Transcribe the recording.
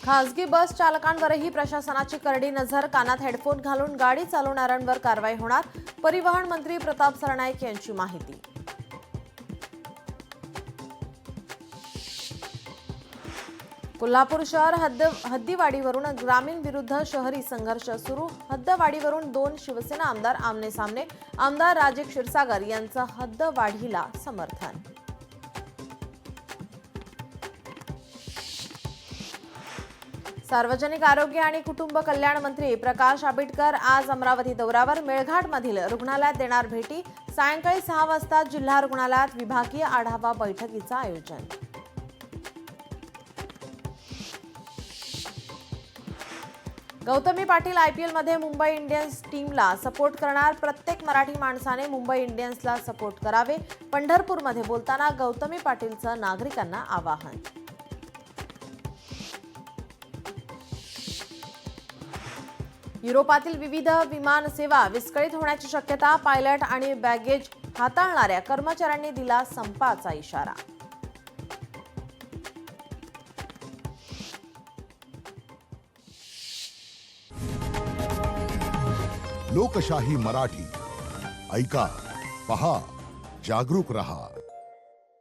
खासगी बस चालकांवरही प्रशासनाची करडी नजर। कानात हेडफोन घालून गाडी चालवणाऱ्यांवर कारवाई होणार। परिवहन मंत्री प्रताप सरनाईक यांची माहिती। कोल्हापूर शहर हद्दीवाढीवरून ग्रामीण विरुद्ध शहरी संघर्ष सुरू। हद्दवाढीवरून 2 शिवसेना आमदार आमने सामने। आमदार राजे क्षीरसागर यांचं हद्दवाढीला समर्थन। सार्वजनिक आरोग्य आणि कुटुंब कल्याण मंत्री प्रकाश आंबेडकर आज अमरावती दौऱ्यावर। मेळघाटमधील रुग्णालयात देणार भेटी। सायंकाळी 6 वाजता जिल्हा रुग्णालयात विभागीय आढावा बैठकीचं आयोजन। गौतमी पाटील IPL मध्ये मुंबई इंडियन्स टीमला सपोर्ट करणार। प्रत्येक मराठी माणसाने मुंबई इंडियन्सला सपोर्ट करावे। पंढरपूरमध्ये बोलताना गौतमी पाटीलचं नागरिकांना आवाहन। युरोपातील विविध विमान सेवा विस्कळीत होण्याची शक्यता। पायलट आणि बॅगेज हाताळणाऱ्या कर्मचाऱ्यांनी दिला संपाचा इशारा। लोकशाही मराठी ऐका, पहा, जागरूक रहा।